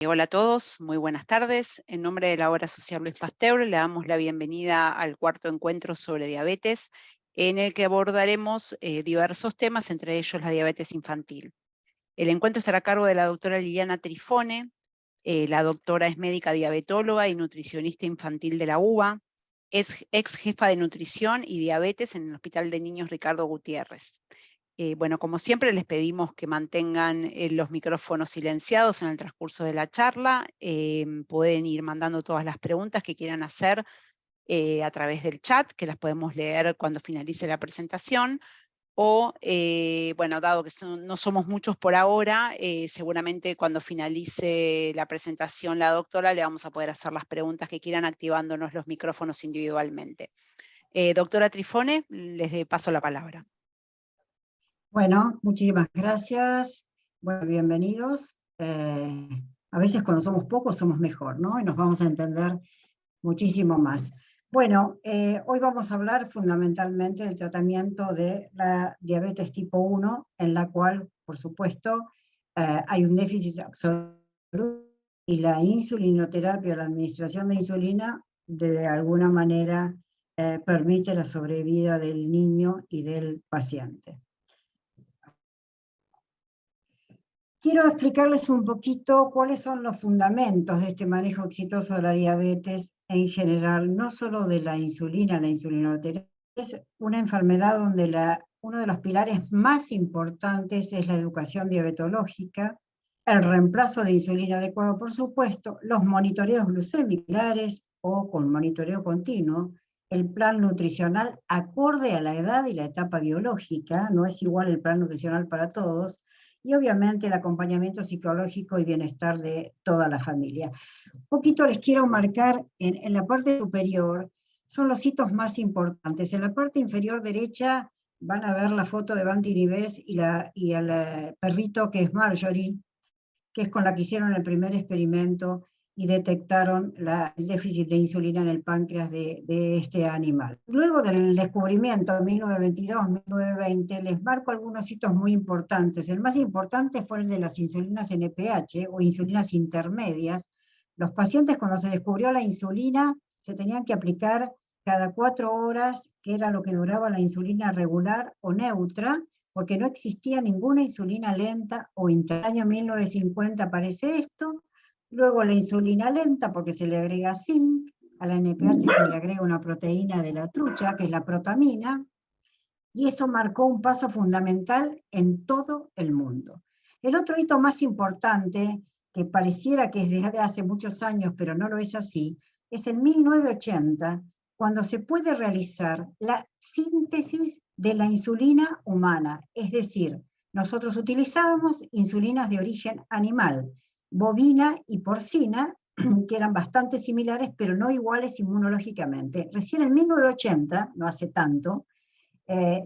Hola a todos, muy buenas tardes. En nombre de la Obra Social Luis Pasteur, le damos la bienvenida al cuarto encuentro sobre diabetes, en el que abordaremos diversos temas, entre ellos la diabetes infantil. El encuentro estará a cargo de la doctora Liliana Trifone. La doctora es médica diabetóloga y nutricionista infantil de la UBA. Es ex jefa de nutrición y diabetes en el Hospital de Niños Ricardo Gutiérrez. Bueno, como siempre, les pedimos que mantengan los micrófonos silenciados en el transcurso de la charla. Pueden ir mandando todas las preguntas que quieran hacer a través del chat, que las podemos leer cuando finalice la presentación. O, bueno, dado que no somos muchos por ahora, seguramente cuando finalice la presentación la doctora le vamos a poder hacer las preguntas que quieran activándonos los micrófonos individualmente. Doctora Trifone, les paso la palabra. Bueno, muchísimas gracias. Bueno, bienvenidos. A veces cuando somos pocos somos mejor, ¿no? Y nos vamos a entender muchísimo más. Bueno, hoy vamos a hablar fundamentalmente del tratamiento de la diabetes tipo 1, en la cual, por supuesto, hay un déficit absoluto y la insulinoterapia, la administración de insulina, de alguna manera permite la sobrevida del niño y del paciente. Quiero explicarles un poquito cuáles son los fundamentos de este manejo exitoso de la diabetes en general, no solo de la insulinoterapia. Es una enfermedad donde uno de los pilares más importantes es la educación diabetológica, el reemplazo de insulina adecuado, por supuesto, los monitoreos glucémicos o con monitoreo continuo, el plan nutricional acorde a la edad y la etapa biológica, no es igual el plan nutricional para todos, y obviamente el acompañamiento psicológico y bienestar de toda la familia. Un poquito les quiero marcar en la parte superior, son los hitos más importantes. En la parte inferior derecha van a ver la foto de Banti Nives y el perrito que es Marjorie, que es con la que hicieron el primer experimento y detectaron el déficit de insulina en el páncreas de este animal. Luego del descubrimiento en 1922-1920, les marco algunos hitos muy importantes. El más importante fue el de las insulinas NPH o insulinas intermedias. Los pacientes, cuando se descubrió la insulina, se tenían que aplicar cada 4 horas, que era lo que duraba la insulina regular o neutra, porque no existía ninguna insulina lenta o intermedia. En el año 1950 aparece esto, luego la insulina lenta porque se le agrega zinc, a la NPH se le agrega una proteína de la trucha, que es la protamina, y eso marcó un paso fundamental en todo el mundo. El otro hito más importante, que pareciera que es desde hace muchos años, pero no lo es así, es en 1980, cuando se puede realizar la síntesis de la insulina humana, es decir, nosotros utilizábamos insulinas de origen animal, bovina y porcina, que eran bastante similares, pero no iguales inmunológicamente. Recién en 1980, no hace tanto,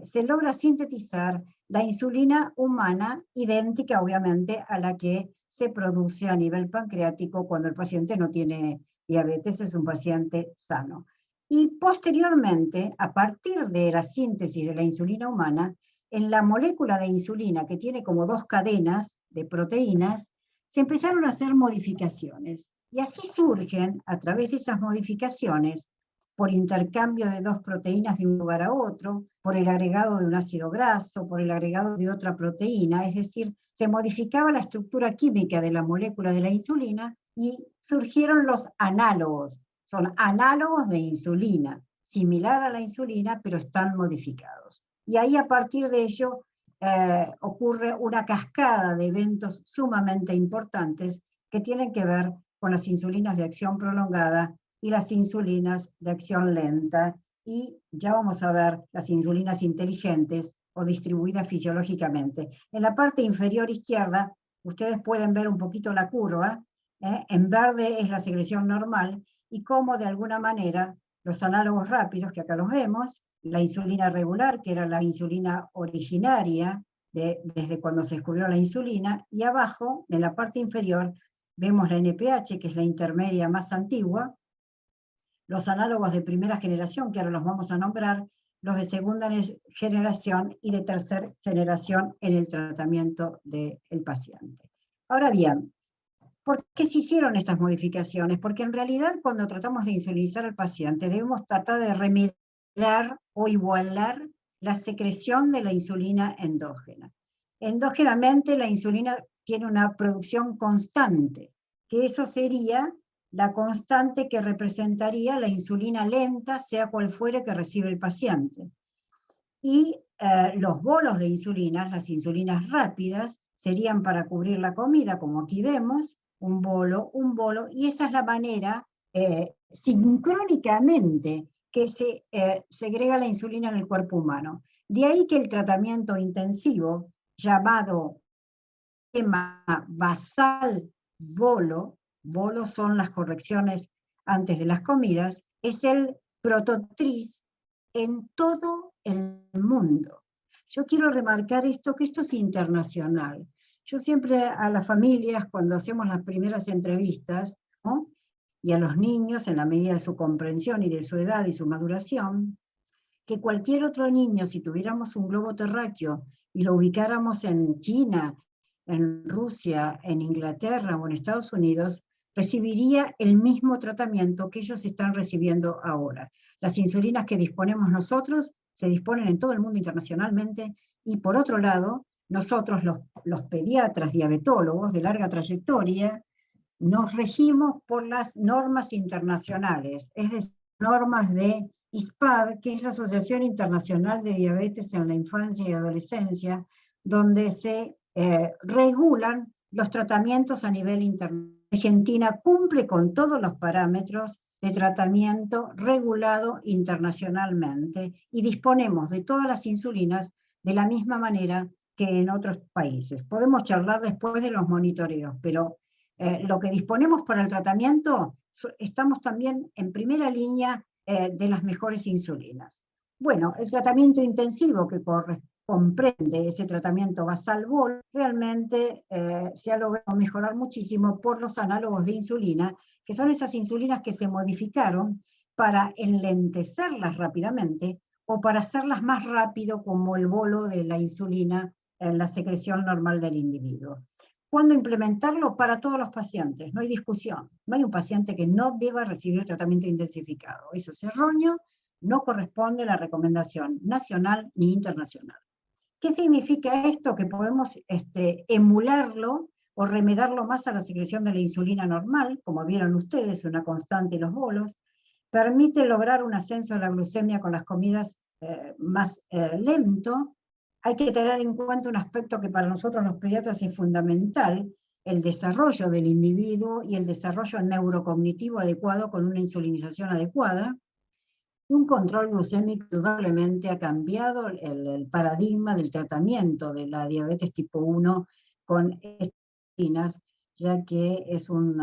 se logra sintetizar la insulina humana idéntica, obviamente, a la que se produce a nivel pancreático cuando el paciente no tiene diabetes, es un paciente sano. Y posteriormente, a partir de la síntesis de la insulina humana, en la molécula de insulina, que tiene como 2 cadenas de proteínas, se empezaron a hacer modificaciones. Y así surgen, a través de esas modificaciones, por intercambio de 2 proteínas de un lugar a otro, por el agregado de un ácido graso, por el agregado de otra proteína, es decir, se modificaba la estructura química de la molécula de la insulina y surgieron los análogos. Son análogos de insulina, similar a la insulina, pero están modificados. Y ahí a partir de ello ocurre una cascada de eventos sumamente importantes que tienen que ver con las insulinas de acción prolongada y las insulinas de acción lenta, y ya vamos a ver las insulinas inteligentes o distribuidas fisiológicamente. En la parte inferior izquierda, ustedes pueden ver un poquito la curva, en verde es la secreción normal, y cómo de alguna manera los análogos rápidos, que acá los vemos, la insulina regular, que era la insulina originaria desde cuando se descubrió la insulina, y abajo, en la parte inferior, vemos la NPH, que es la intermedia más antigua, los análogos de primera generación, que ahora los vamos a nombrar, los de segunda generación y de tercera generación en el tratamiento del paciente. Ahora bien, ¿Por qué se hicieron estas modificaciones? Porque en realidad cuando tratamos de insulinizar al paciente debemos tratar de remediar o igualar la secreción de la insulina endógena. Endógenamente la insulina tiene una producción constante, que eso sería la constante que representaría la insulina lenta, sea cual fuere que recibe el paciente. Y los bolos de insulina, las insulinas rápidas, serían para cubrir la comida, como aquí vemos, un bolo, y esa es la manera, sincrónicamente, que se segrega la insulina en el cuerpo humano. De ahí que el tratamiento intensivo, llamado esquema basal bolo, bolo son las correcciones antes de las comidas, es el prototriz en todo el mundo. Yo quiero remarcar esto, que esto es internacional. Yo siempre a las familias, cuando hacemos las primeras entrevistas, ¿no?, y a los niños, en la medida de su comprensión y de su edad y su maduración, que cualquier otro niño, si tuviéramos un globo terráqueo y lo ubicáramos en China, en Rusia, en Inglaterra o en Estados Unidos, recibiría el mismo tratamiento que ellos están recibiendo ahora. Las insulinas que disponemos nosotros se disponen en todo el mundo internacionalmente, y por otro lado, nosotros los pediatras diabetólogos de larga trayectoria nos regimos por las normas internacionales, es decir, normas de ISPAD, que es la Asociación Internacional de Diabetes en la Infancia y Adolescencia, donde se regulan los tratamientos a nivel internacional. Argentina cumple con todos los parámetros de tratamiento regulado internacionalmente y disponemos de todas las insulinas de la misma manera que en otros países. Podemos charlar después de los monitoreos, pero lo que disponemos para el tratamiento, estamos también en primera línea de las mejores insulinas. Bueno, el tratamiento intensivo que comprende ese tratamiento basal bol, realmente se ha logrado mejorar muchísimo por los análogos de insulina, que son esas insulinas que se modificaron para enlentecerlas rápidamente o para hacerlas más rápido, como el bolo de la insulina en la secreción normal del individuo. ¿Cuándo implementarlo? Para todos los pacientes, no hay discusión. No hay un paciente que no deba recibir tratamiento intensificado. Eso es erróneo, no corresponde a la recomendación nacional ni internacional. ¿Qué significa esto? Que podemos emularlo o remedarlo más a la secreción de la insulina normal, como vieron ustedes, una constante en los bolos. Permite lograr un ascenso de la glucemia con las comidas más lento. Hay que tener en cuenta un aspecto que para nosotros los pediatras es fundamental: el desarrollo del individuo y el desarrollo neurocognitivo adecuado con una insulinización adecuada. Un control glucémico indudablemente ha cambiado el paradigma del tratamiento de la diabetes tipo 1 con insulinas, ya que es un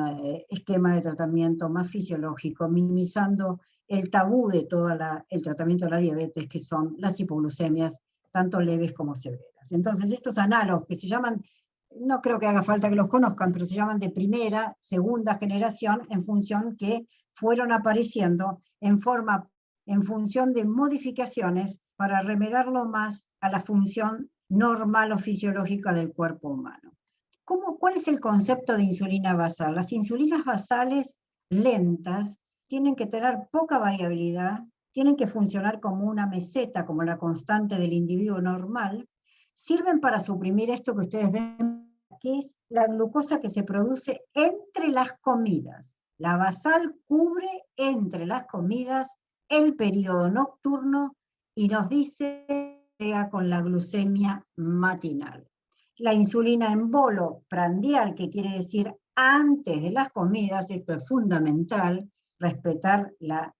esquema de tratamiento más fisiológico, minimizando el tabú de todo el tratamiento de la diabetes, que son las hipoglucemias, tanto leves como severas. Entonces, estos análogos que se llaman, no creo que haga falta que los conozcan, pero se llaman de primera, segunda generación, en función que fueron apareciendo en función de modificaciones para remediarlo más a la función normal o fisiológica del cuerpo humano. ¿Cuál es el concepto de insulina basal? Las insulinas basales lentas tienen que tener poca variabilidad, tienen que funcionar como una meseta, como la constante del individuo normal, sirven para suprimir esto que ustedes ven, que es la glucosa que se produce entre las comidas. La basal cubre entre las comidas el periodo nocturno y nos dice con la glucemia matinal. La insulina en bolo prandial, que quiere decir antes de las comidas, esto es fundamental, respetar la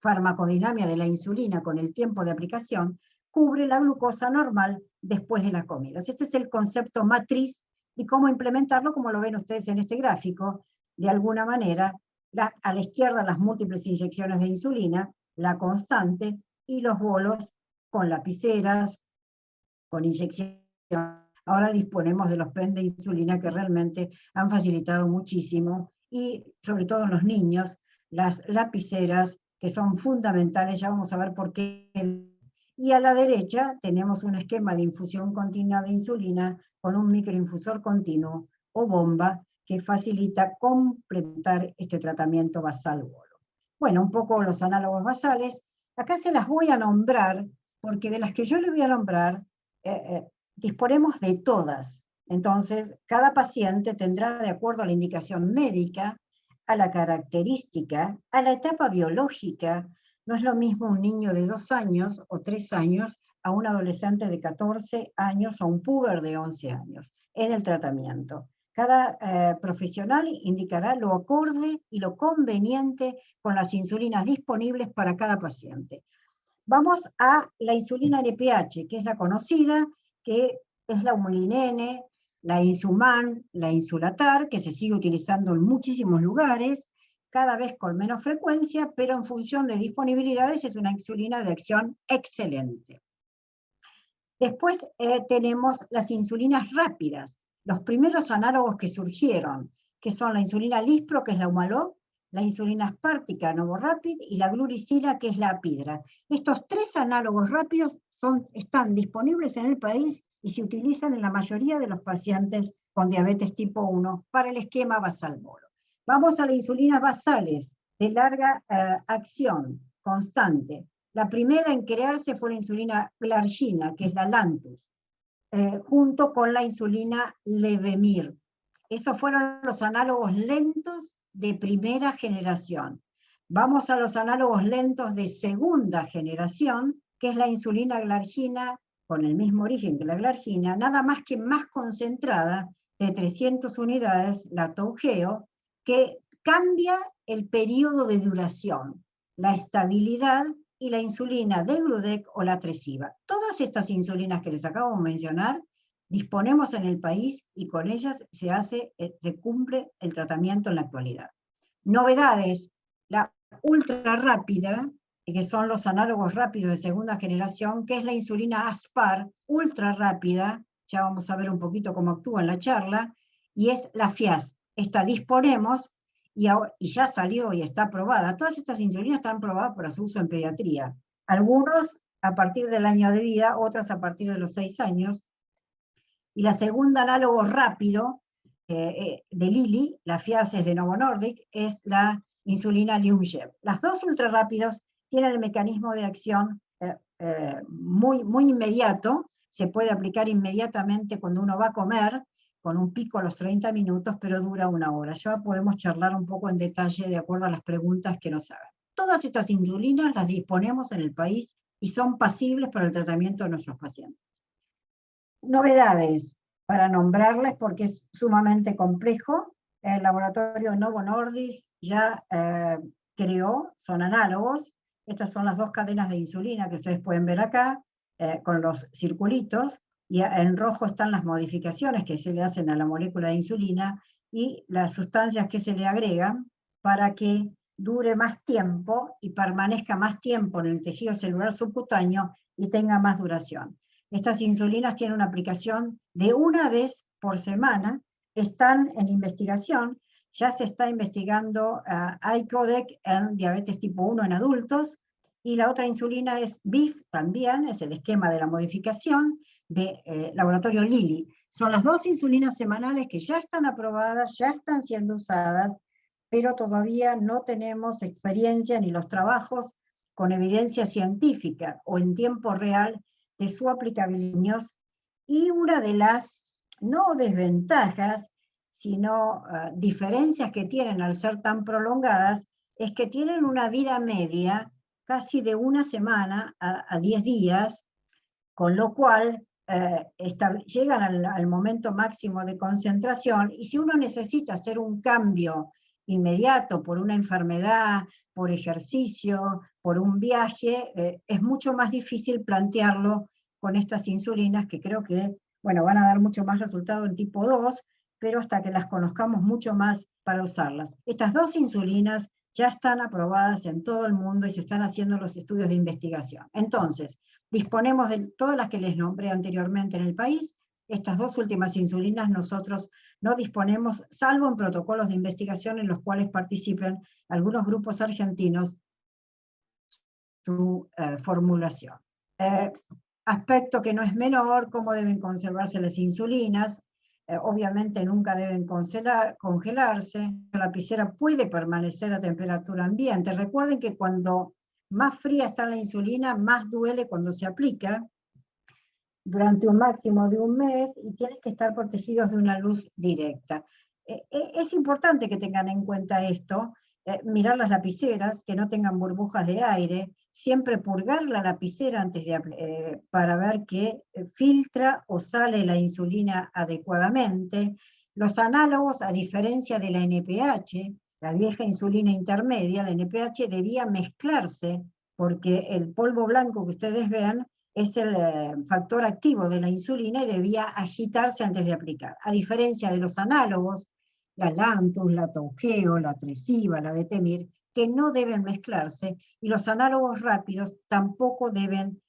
farmacodinámica de la insulina con el tiempo de aplicación, cubre la glucosa normal después de las comidas. Este es el concepto matriz y cómo implementarlo, como lo ven ustedes en este gráfico. De alguna manera, a la izquierda las múltiples inyecciones de insulina, la constante, y los bolos con lapiceras, con inyección. Ahora disponemos de los pen de insulina, que realmente han facilitado muchísimo, y sobre todo en los niños, las lapiceras, que son fundamentales, ya vamos a ver por qué. Y a la derecha tenemos un esquema de infusión continua de insulina con un microinfusor continuo o bomba, que facilita complementar este tratamiento basal-bolo. Bueno, un poco los análogos basales. Acá se las voy a nombrar, porque de las que yo les voy a nombrar, disponemos de todas. Entonces, cada paciente tendrá, de acuerdo a la indicación médica, a la característica, a la etapa biológica. No es lo mismo un niño de 2 años o 3 años a un adolescente de 14 años o un puber de 11 años en el tratamiento. Cada profesional indicará lo acorde y lo conveniente con las insulinas disponibles para cada paciente. Vamos a la insulina NPH, que es la conocida, que es la Humulin la Insuman, la Insulatar, que se sigue utilizando en muchísimos lugares, cada vez con menos frecuencia, pero en función de disponibilidades es una insulina de acción excelente. Después tenemos las insulinas rápidas, los primeros análogos que surgieron, que son la insulina Lispro, que es la Humalog, la insulina aspártica Novorapid y la gluricina, que es la Apidra. Estos 3 análogos rápidos están disponibles en el país y se utilizan en la mayoría de los pacientes con diabetes tipo 1 para el esquema basal-bolo. Vamos a las insulinas basales de larga acción, constante. La primera en crearse fue la insulina Glargina, que es la Lantus, junto con la insulina Levemir. Esos fueron los análogos lentos de primera generación. Vamos a los análogos lentos de segunda generación, que es la insulina Glargina, con el mismo origen que la Glargina, nada más que más concentrada, de 300 unidades, la Toujeo, que cambia el periodo de duración, la estabilidad y la insulina Degludec o la Tresiba. Todas estas insulinas que les acabo de mencionar, disponemos en el país y con ellas se cumple el tratamiento en la actualidad. Novedades, la ultra rápida, que son los análogos rápidos de segunda generación, que es la insulina Aspar, ultra rápida, ya vamos a ver un poquito cómo actúa en la charla, y es la FIAS. Esta disponemos y ya salió y está aprobada. Todas estas insulinas están aprobadas para su uso en pediatría. Algunos a partir del año de vida, otras a partir de los 6 años. Y la segunda análogo rápido de Lilly, la FIAS es de Novo Nordisk, es la insulina Lyumjev. Las dos ultrarrápidos tienen el mecanismo de acción muy inmediato, se puede aplicar inmediatamente cuando uno va a comer, con un pico a los 30 minutos, pero dura 1 hora. Ya podemos charlar un poco en detalle de acuerdo a las preguntas que nos hagan. Todas estas insulinas las disponemos en el país y son pasibles para el tratamiento de nuestros pacientes. Novedades, para nombrarles porque es sumamente complejo. El laboratorio Novo Nordisk ya creó, son análogos. Estas son las 2 cadenas de insulina que ustedes pueden ver acá, con los circulitos, y en rojo están las modificaciones que se le hacen a la molécula de insulina y las sustancias que se le agregan para que dure más tiempo y permanezca más tiempo en el tejido celular subcutáneo y tenga más duración. Estas insulinas tienen una aplicación de 1 vez por semana, están en investigación, ya se está investigando icodec en diabetes tipo 1 en adultos, y la otra insulina es BIF también, es el esquema de la modificación de laboratorio Lilly. Son las 2 insulinas semanales que ya están aprobadas, ya están siendo usadas, pero todavía no tenemos experiencia ni los trabajos con evidencia científica o en tiempo real de su aplicabilidad. Y una de las, no desventajas, sino diferencias que tienen al ser tan prolongadas, es que tienen una vida media casi de 1 semana a 10 días, con lo cual llegan al momento máximo de concentración, y si uno necesita hacer un cambio inmediato por una enfermedad, por ejercicio, por un viaje, es mucho más difícil plantearlo con estas insulinas, que creo que, bueno, van a dar mucho más resultado en tipo 2, pero hasta que las conozcamos mucho más para usarlas. Estas 2 insulinas ya están aprobadas en todo el mundo y se están haciendo los estudios de investigación. Entonces, disponemos de todas las que les nombré anteriormente en el país. Estas 2 últimas insulinas nosotros no disponemos, salvo en protocolos de investigación en los cuales participen algunos grupos argentinos su formulación. Aspecto que no es menor, cómo deben conservarse las insulinas. obviamente nunca deben congelarse, la lapicera puede permanecer a temperatura ambiente. Recuerden que cuando más fría está la insulina, más duele cuando se aplica, durante un máximo de un mes, y tienen que estar protegidos de una luz directa. Es importante que tengan en cuenta esto, mirar las lapiceras, que no tengan burbujas de aire, siempre purgar la lapicera antes de, para ver que filtra o sale la insulina adecuadamente. Los análogos, a diferencia de la NPH, la vieja insulina intermedia, la NPH debía mezclarse, porque el polvo blanco que ustedes ven es el factor activo de la insulina y debía agitarse antes de aplicar. A diferencia de los análogos, la Lantus, la Toujeo, la Tresiba, la Detemir, que no deben mezclarse, y los análogos rápidos tampoco deben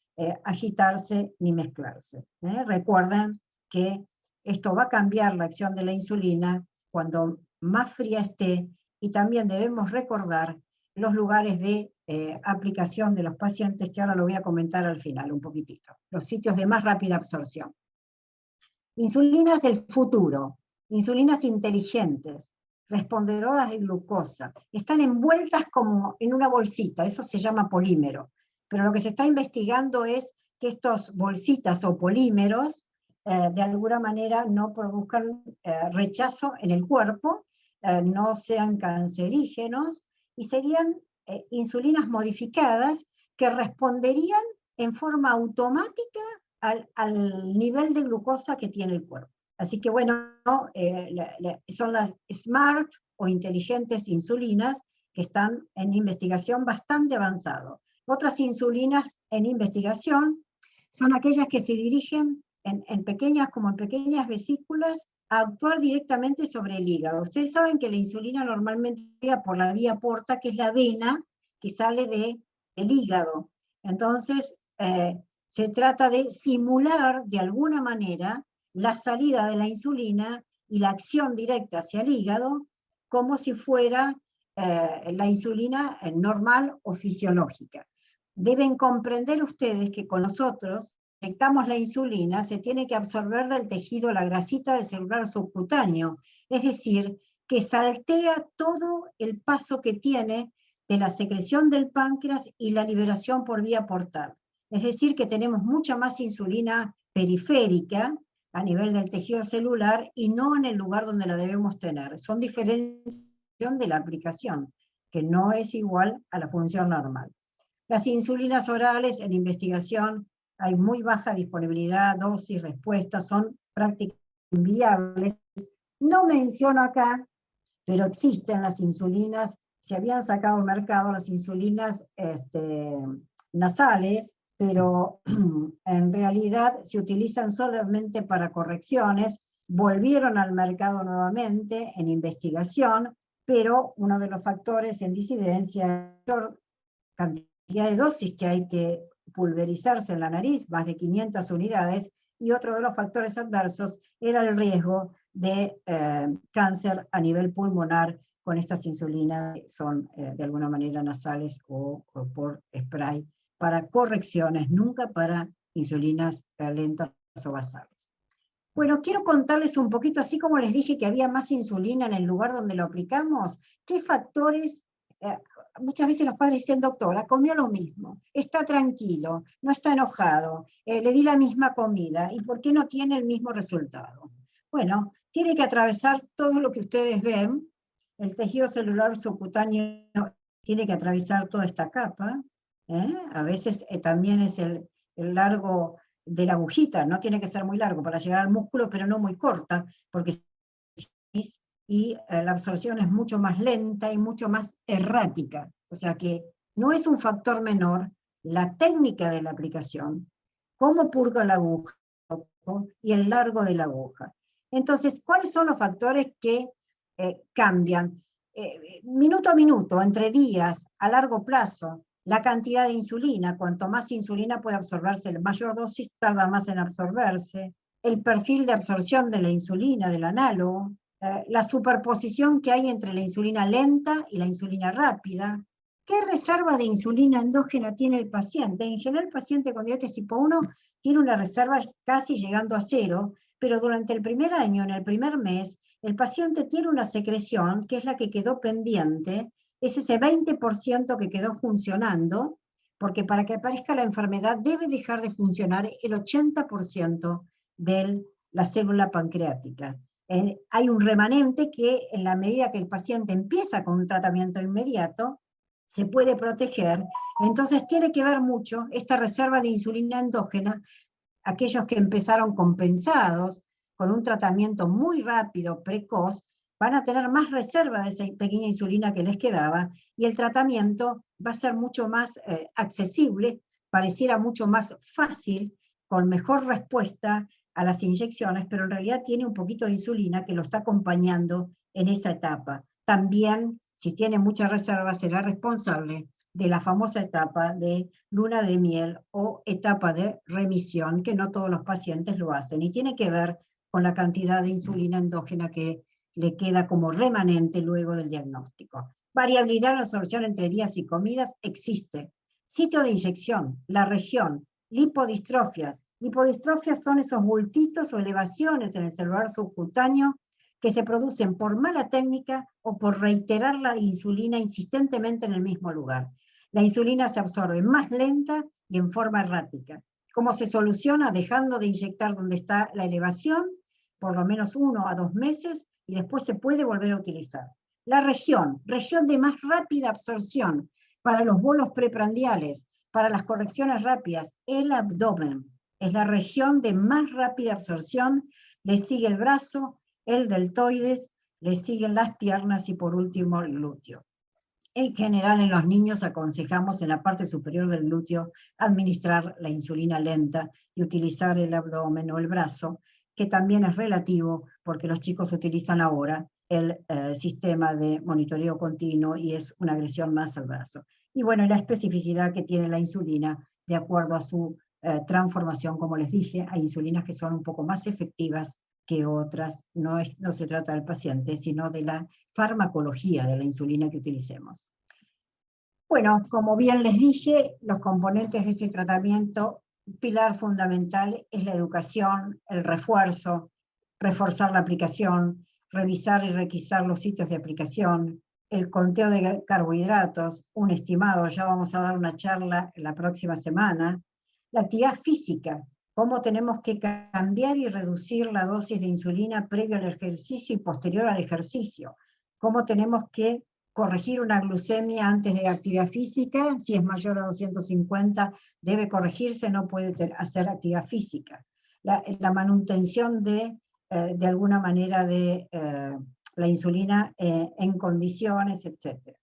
agitarse ni mezclarse. Recuerden que esto va a cambiar la acción de la insulina cuando más fría esté, y también debemos recordar los lugares de aplicación de los pacientes, que ahora lo voy a comentar al final un poquitito, los sitios de más rápida absorción. Insulinas del futuro, insulinas inteligentes, respondedoras de glucosa, están envueltas como en una bolsita, eso se llama polímero, pero lo que se está investigando es que estos bolsitas o polímeros de alguna manera no produzcan rechazo en el cuerpo, no sean cancerígenos, y serían insulinas modificadas que responderían en forma automática al nivel de glucosa que tiene el cuerpo. Así que bueno, son las smart o inteligentes insulinas que están en investigación bastante avanzado. Otras insulinas en investigación son aquellas que se dirigen en pequeñas vesículas a actuar directamente sobre el hígado. Ustedes saben que la insulina normalmente llega por la vía porta, que es la vena que sale del hígado. Entonces, se trata de simular de alguna manera la salida de la insulina y la acción directa hacia el hígado, como si fuera la insulina normal o fisiológica. Deben comprender ustedes que con nosotros detectamos la insulina, se tiene que absorber del tejido la grasita del celular subcutáneo, es decir, que saltea todo el paso que tiene de la secreción del páncreas y la liberación por vía portal. Es decir, que tenemos mucha más insulina periférica a nivel del tejido celular y no en el lugar donde la debemos tener. Son diferencias de la aplicación, que no es igual a la función normal. Las insulinas orales en investigación hay muy baja disponibilidad, dosis, respuesta, son prácticamente inviables. No menciono acá, pero existen las insulinas, se habían sacado al mercado las insulinas nasales, pero en realidad se utilizan solamente para correcciones, volvieron al mercado nuevamente en investigación, pero uno de los factores en disidencia es la cantidad de dosis que hay que pulverizarse en la nariz, más de 500 unidades, y otro de los factores adversos era el riesgo de cáncer a nivel pulmonar con estas insulinas que son de alguna manera nasales o por spray, para correcciones, nunca para insulinas lentas o basales. Bueno, quiero contarles un poquito, así como les dije que había más insulina en el lugar donde lo aplicamos, qué factores, muchas veces los padres dicen, doctora, comió lo mismo, está tranquilo, no está enojado, le di la misma comida, ¿y por qué no tiene el mismo resultado? Bueno, tiene que atravesar todo lo que ustedes ven, el tejido celular subcutáneo tiene que atravesar toda esta capa, a veces también es el largo de la agujita, no tiene que ser muy largo para llegar al músculo, pero no muy corta, porque y la absorción es mucho más lenta y mucho más errática. O sea que no es un factor menor la técnica de la aplicación, cómo purga la aguja y el largo de la aguja. Entonces, ¿cuáles son los factores que cambian? Minuto a minuto, entre días, a largo plazo, la cantidad de insulina, cuanto más insulina puede absorberse, la mayor dosis tarda más en absorberse, el perfil de absorción de la insulina, del análogo, la superposición que hay entre la insulina lenta y la insulina rápida, qué reserva de insulina endógena tiene el paciente. En general el paciente con diabetes tipo 1 tiene una reserva casi llegando a cero, pero durante el primer año, en el primer mes, el paciente tiene una secreción que es la que quedó pendiente, es ese 20% que quedó funcionando, porque para que aparezca la enfermedad debe dejar de funcionar el 80% de la célula pancreática. Hay un remanente que en la medida que el paciente empieza con un tratamiento inmediato, se puede proteger. Entonces tiene que ver mucho esta reserva de insulina endógena. Aquellos que empezaron compensados con un tratamiento muy rápido, precoz, van a tener más reserva de esa pequeña insulina que les quedaba, y el tratamiento va a ser mucho más accesible, pareciera mucho más fácil, con mejor respuesta a las inyecciones, pero en realidad tiene un poquito de insulina que lo está acompañando en esa etapa. También, si tiene mucha reserva, será responsable de la famosa etapa de luna de miel o etapa de remisión, que no todos los pacientes lo hacen, y tiene que ver con la cantidad de insulina endógena que le queda como remanente luego del diagnóstico. Variabilidad en la absorción entre días y comidas existe. Sitio de inyección, la región, lipodistrofias. Lipodistrofias son esos bultitos o elevaciones en el celular subcutáneo que se producen por mala técnica o por reiterar la insulina insistentemente en el mismo lugar. La insulina se absorbe más lenta y en forma errática. ¿Cómo se soluciona? Dejando de inyectar donde está la elevación, por lo menos 1 a 2 meses, y después se puede volver a utilizar. La región de más rápida absorción para los bolos preprandiales, para las correcciones rápidas, el abdomen. Es la región de más rápida absorción, le sigue el brazo, el deltoides, le siguen las piernas y por último el glúteo. En general, en los niños aconsejamos en la parte superior del glúteo administrar la insulina lenta y utilizar el abdomen o el brazo, que también es relativo porque los chicos utilizan ahora el sistema de monitoreo continuo y es una agresión más al brazo. Y bueno, la especificidad que tiene la insulina de acuerdo a su transformación, como les dije, hay insulinas que son un poco más efectivas que otras. No se trata del paciente, sino de la farmacología de la insulina que utilicemos. Bueno, como bien les dije, los componentes de este tratamiento, pilar fundamental es la educación, el refuerzo, reforzar la aplicación, revisar y requisar los sitios de aplicación, el conteo de carbohidratos, un estimado, ya vamos a dar una charla la próxima semana, la actividad física, cómo tenemos que cambiar y reducir la dosis de insulina previo al ejercicio y posterior al ejercicio, cómo tenemos que corregir una glucemia antes de actividad física, si es mayor a 250 debe corregirse, no puede hacer actividad física. La manutención de alguna manera de la insulina en condiciones, etc.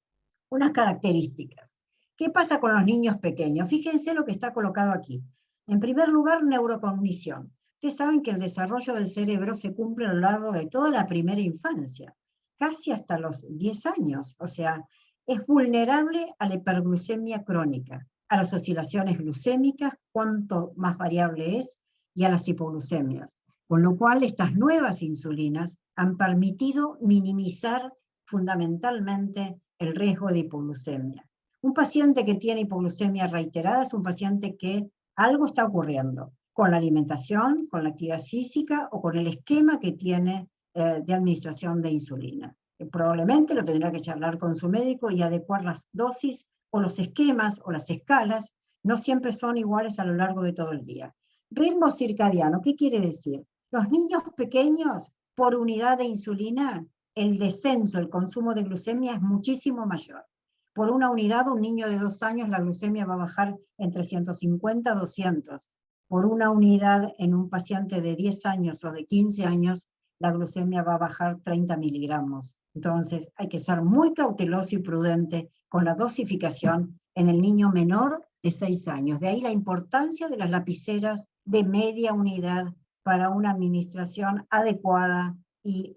Unas características. ¿Qué pasa con los niños pequeños? Fíjense lo que está colocado aquí. En primer lugar, neurocognición. Ustedes saben que el desarrollo del cerebro se cumple a lo largo de toda la primera infancia, casi hasta los 10 años. O sea, es vulnerable a la hiperglucemia crónica, a las oscilaciones glucémicas, cuanto más variable es, y a las hipoglucemias. Con lo cual, estas nuevas insulinas han permitido minimizar fundamentalmente el riesgo de hipoglucemia. Un paciente que tiene hipoglucemia reiterada es un paciente que algo está ocurriendo con la alimentación, con la actividad física o con el esquema que tiene de administración de insulina. Probablemente lo tendrá que charlar con su médico y adecuar las dosis o los esquemas o las escalas. No siempre son iguales a lo largo de todo el día. Ritmo circadiano, ¿qué quiere decir? Los niños pequeños, por unidad de insulina, el descenso, el consumo de glucemia es muchísimo mayor. Por una unidad, un niño de 2 años, la glucemia va a bajar entre 150 a 200. Por una unidad en un paciente de 10 años o de 15 años, la glucemia va a bajar 30 miligramos. Entonces, hay que ser muy cauteloso y prudente con la dosificación en el niño menor de 6 años. De ahí la importancia de las lapiceras de media unidad para una administración adecuada y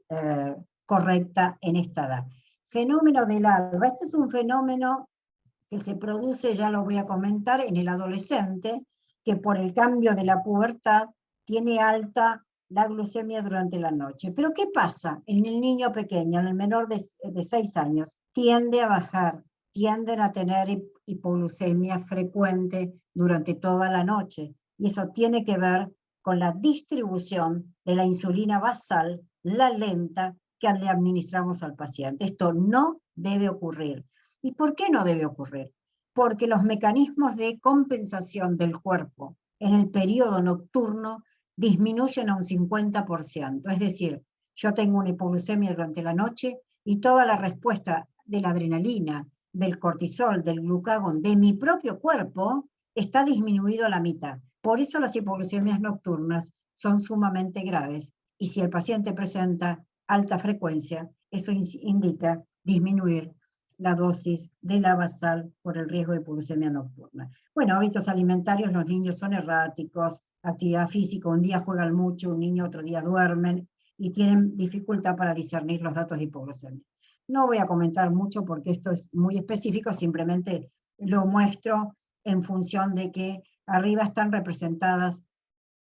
correcta en esta edad. Fenómeno del alba. Este es un fenómeno que se produce, ya lo voy a comentar, en el adolescente, que por el cambio de la pubertad tiene alta la glucemia durante la noche. Pero ¿qué pasa en el niño pequeño, en el menor de 6 años? Tiende a bajar, tienden a tener hipoglucemia frecuente durante toda la noche. Y eso tiene que ver con la distribución de la insulina basal, la lenta, que le administramos al paciente. Esto no debe ocurrir. ¿Y por qué no debe ocurrir? Porque los mecanismos de compensación del cuerpo en el periodo nocturno disminuyen a un 50%. Es decir, yo tengo una hipoglucemia durante la noche y toda la respuesta de la adrenalina, del cortisol, del glucagón, de mi propio cuerpo, está disminuido a la mitad. Por eso las hipoglucemias nocturnas son sumamente graves. Y si el paciente presenta alta frecuencia, eso indica disminuir la dosis de la basal por el riesgo de hipoglucemia nocturna. Bueno, hábitos alimentarios, los niños son erráticos, actividad física, un día juegan mucho, un niño otro día duermen, y tienen dificultad para discernir los datos de hipoglucemia. No voy a comentar mucho porque esto es muy específico, simplemente lo muestro en función de que arriba están representadas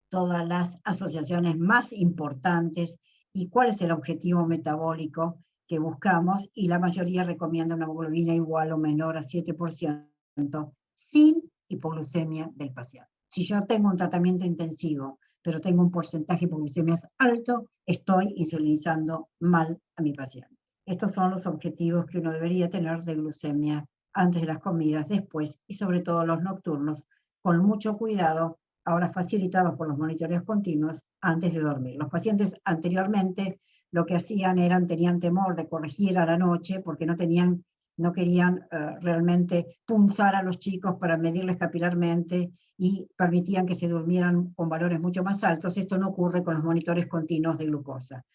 todas las asociaciones más importantes y cuál es el objetivo metabólico que buscamos, y la mayoría recomienda una hemoglobina igual o menor a 7% sin hipoglucemia del paciente. Si yo tengo un tratamiento intensivo, pero tengo un porcentaje de hipoglucemias alto, estoy insulinizando mal a mi paciente. Estos son los objetivos que uno debería tener de glucemia antes de las comidas, después y sobre todo los nocturnos, con mucho cuidado, ahora facilitados por los monitoreos continuos, antes de dormir. Los pacientes anteriormente lo que hacían tenían temor de corregir a la noche porque no querían realmente punzar a los chicos para medirles capilarmente y permitían que se durmieran con valores mucho más altos. Esto no ocurre con los monitores continuos de glucosa.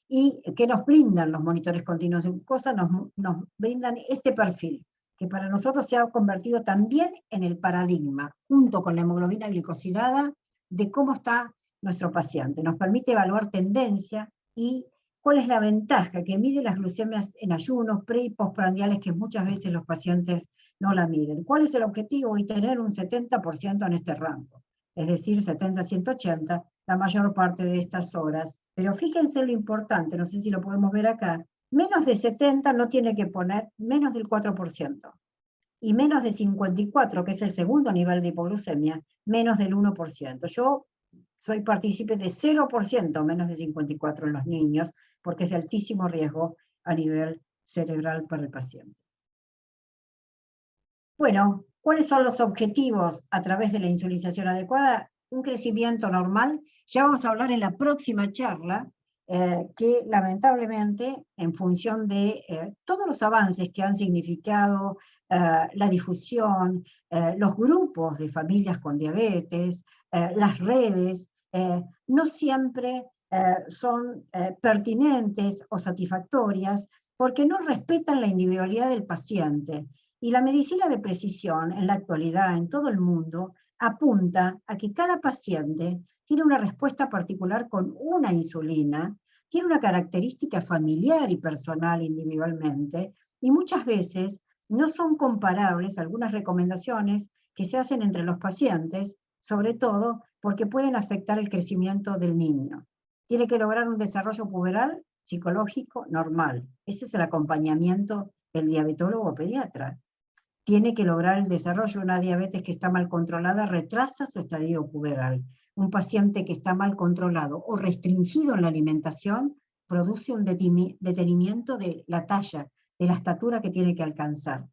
¿Y qué nos brindan los monitores continuos de glucosa? Nos brindan este perfil, que para nosotros se ha convertido también en el paradigma, junto con la hemoglobina glicosilada, de cómo está nuestro paciente. Nos permite evaluar tendencia y cuál es la ventaja que mide las glucemias en ayunos, pre y postprandiales, que muchas veces los pacientes no la miden. ¿Cuál es el objetivo? Y tener un 70% en este rango, es decir, 70-180, la mayor parte de estas horas. Pero fíjense lo importante, no sé si lo podemos ver acá, menos de 70 no tiene que poner menos del 4%, y menos de 54, que es el segundo nivel de hipoglucemia, menos del 1%. Yo soy partícipe de 0% menos de 54 en los niños, porque es de altísimo riesgo a nivel cerebral para el paciente. Bueno, ¿cuáles son los objetivos a través de la insulinización adecuada? Un crecimiento normal. Ya vamos a hablar en la próxima charla, que lamentablemente, en función de todos los avances que han significado la difusión, los grupos de familias con diabetes, las redes, no siempre son pertinentes o satisfactorias porque no respetan la individualidad del paciente. Y la medicina de precisión, en la actualidad, en todo el mundo, apunta a que cada paciente tiene una respuesta particular con una insulina, tiene una característica familiar y personal individualmente, y muchas veces no son comparables algunas recomendaciones que se hacen entre los pacientes, sobre todo porque pueden afectar el crecimiento del niño. Tiene que lograr un desarrollo puberal psicológico normal. Ese es el acompañamiento del diabetólogo pediatra. Tiene que lograr el desarrollo. Una diabetes que está mal controlada retrasa su estadio puberal. Un paciente que está mal controlado o restringido en la alimentación produce un detenimiento de la talla, de la estatura que tiene que alcanzar.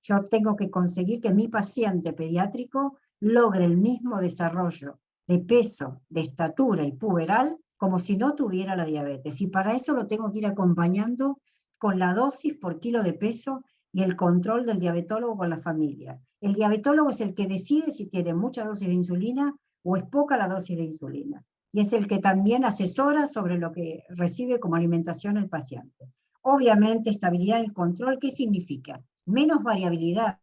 Yo tengo que conseguir que mi paciente pediátrico logre el mismo desarrollo de peso, de estatura y puberal como si no tuviera la diabetes. Y para eso lo tengo que ir acompañando con la dosis por kilo de peso y el control del diabetólogo con la familia. El diabetólogo es el que decide si tiene mucha dosis de insulina o es poca la dosis de insulina. Y es el que también asesora sobre lo que recibe como alimentación el paciente. Obviamente, estabilidad en el control, ¿qué significa? Menos variabilidad.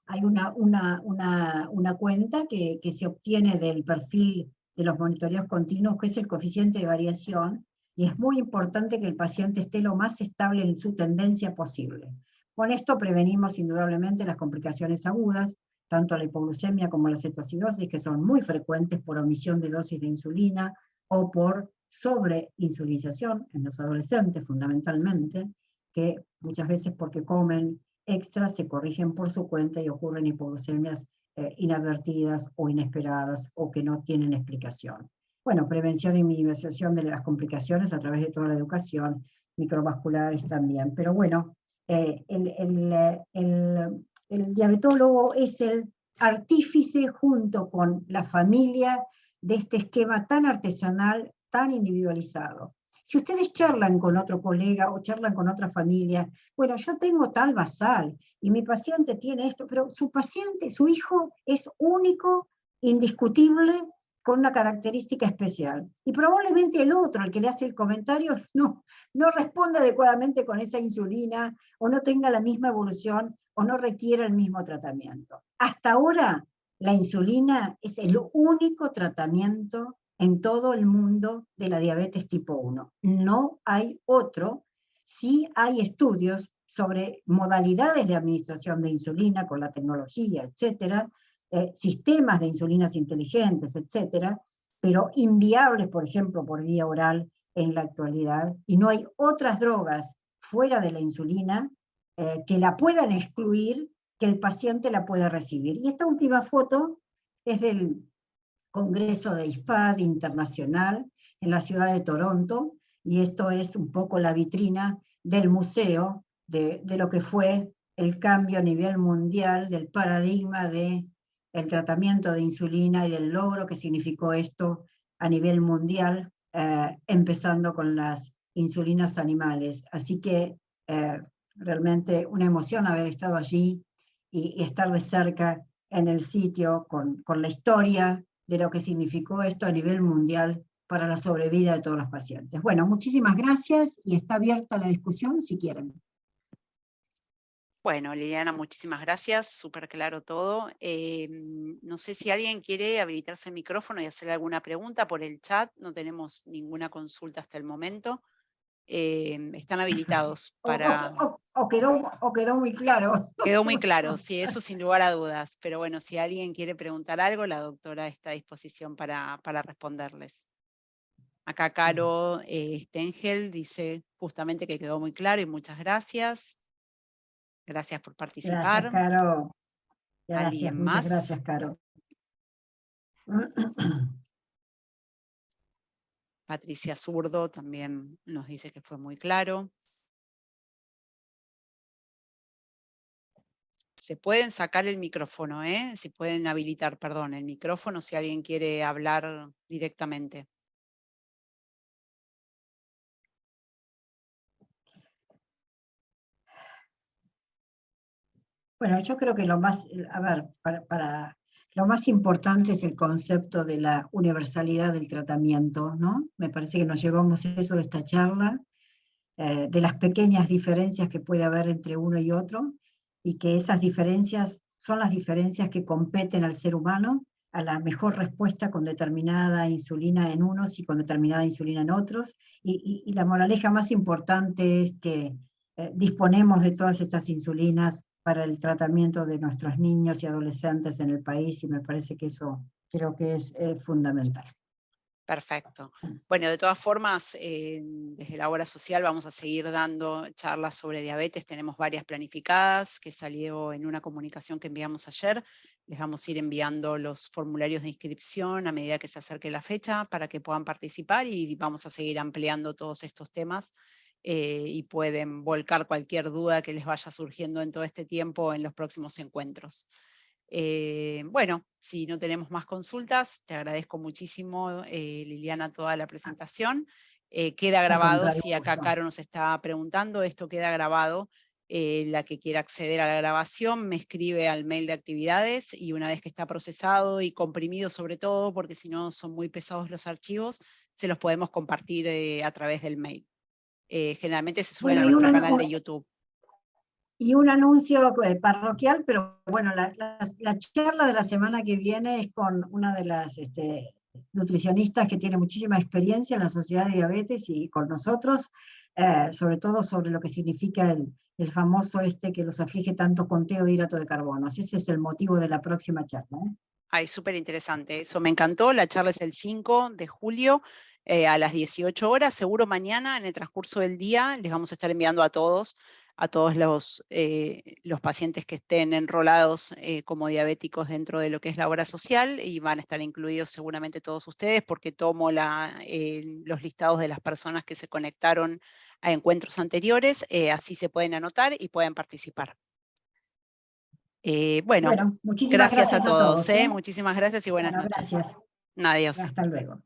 Hay una cuenta que se obtiene del perfil de los monitoreos continuos, que es el coeficiente de variación, y es muy importante que el paciente esté lo más estable en su tendencia posible. Con esto prevenimos indudablemente las complicaciones agudas, tanto la hipoglucemia como la cetoacidosis, que son muy frecuentes por omisión de dosis de insulina o por sobreinsulinización en los adolescentes fundamentalmente, que muchas veces porque comen extras se corrigen por su cuenta y ocurren hipoglucemias inadvertidas o inesperadas o que no tienen explicación. Bueno, prevención y minimización de las complicaciones a través de toda la educación, microvasculares también. Pero bueno, el diabetólogo es el artífice junto con la familia de este esquema tan artesanal, tan individualizado. Si ustedes charlan con otro colega o charlan con otra familia, bueno, yo tengo tal basal y mi paciente tiene esto, pero su paciente, su hijo es único, indiscutible, con una característica especial. Y probablemente el otro, el que le hace el comentario, no responde adecuadamente con esa insulina o no tenga la misma evolución o no requiera el mismo tratamiento. Hasta ahora, la insulina es el único tratamiento en todo el mundo de la diabetes tipo 1. No hay otro. Sí hay estudios sobre modalidades de administración de insulina con la tecnología, etcétera, sistemas de insulinas inteligentes, etcétera, pero inviables, por ejemplo, por vía oral en la actualidad, y no hay otras drogas fuera de la insulina que la puedan excluir, que el paciente la pueda recibir. Y esta última foto es del Congreso de ISPAD Internacional en la ciudad de Toronto, y esto es un poco la vitrina del museo de lo que fue el cambio a nivel mundial del paradigma del tratamiento de insulina y del logro que significó esto a nivel mundial, empezando con las insulinas animales. Así que realmente una emoción haber estado allí y estar de cerca en el sitio con la historia de lo que significó esto a nivel mundial para la sobrevida de todos los pacientes. Bueno, muchísimas gracias y está abierta la discusión si quieren. Bueno, Liliana, muchísimas gracias, súper claro todo. No sé si alguien quiere habilitarse el micrófono y hacer alguna pregunta por el chat, no tenemos ninguna consulta hasta el momento. Están habilitados para... O quedó muy claro. Quedó muy claro, sí, eso sin lugar a dudas, pero bueno, si alguien quiere preguntar algo, la doctora está a disposición para responderles. Acá Caro Stengel dice justamente que quedó muy claro y muchas gracias. Gracias por Gracias, participar. Caro. Gracias, ¿Alguien muchas más? gracias, Caro. Patricia Zurdo también nos dice que fue muy claro. Se pueden sacar el micrófono, ¿eh? Si pueden habilitar, perdón, el micrófono si alguien quiere hablar directamente. Bueno, yo creo que lo más, a ver, lo más importante es el concepto de la universalidad del tratamiento, ¿no? Me parece que nos llevamos eso de esta charla, de las pequeñas diferencias que puede haber entre uno y otro, y que esas diferencias son las diferencias que competen al ser humano a la mejor respuesta con determinada insulina en unos y con determinada insulina en otros, y la moraleja más importante es que disponemos de todas estas insulinas para el tratamiento de nuestros niños y adolescentes en el país, y me parece que eso creo que es fundamental. Perfecto. Bueno, de todas formas, desde la obra social vamos a seguir dando charlas sobre diabetes. Tenemos varias planificadas que salió en una comunicación que enviamos ayer. Les vamos a ir enviando los formularios de inscripción a medida que se acerque la fecha para que puedan participar, y vamos a seguir ampliando todos estos temas y pueden volcar cualquier duda que les vaya surgiendo en todo este tiempo en los próximos encuentros. Bueno, si no tenemos más consultas, te agradezco muchísimo, Liliana, toda la presentación. Queda grabado, si acá Caro nos está preguntando, esto queda grabado. La que quiera acceder a la grabación me escribe al mail de actividades, y una vez que está procesado y comprimido sobre todo, porque si no son muy pesados los archivos, se los podemos compartir a través del mail. Generalmente se suben a nuestro canal de YouTube. Y un anuncio parroquial, pero bueno, la charla de la semana que viene es con una de las nutricionistas que tiene muchísima experiencia en la Sociedad de Diabetes y con nosotros, sobre todo sobre lo que significa el famoso que los aflige tanto conteo de hidrato de carbono. Ese es el motivo de la próxima charla. Ay, súper interesante, eso me encantó. La charla es el 5 de julio a las 18 horas. Seguro mañana, en el transcurso del día, les vamos a estar enviando a todos a todos los pacientes que estén enrolados como diabéticos dentro de lo que es la obra social, y van a estar incluidos seguramente todos ustedes, porque tomo los listados de las personas que se conectaron a encuentros anteriores, así se pueden anotar y pueden participar. Bueno, Bueno, muchísimas gracias a gracias a todos. todos, ¿eh? Muchísimas gracias y buenas Bueno, noches. gracias. Adiós. Hasta luego.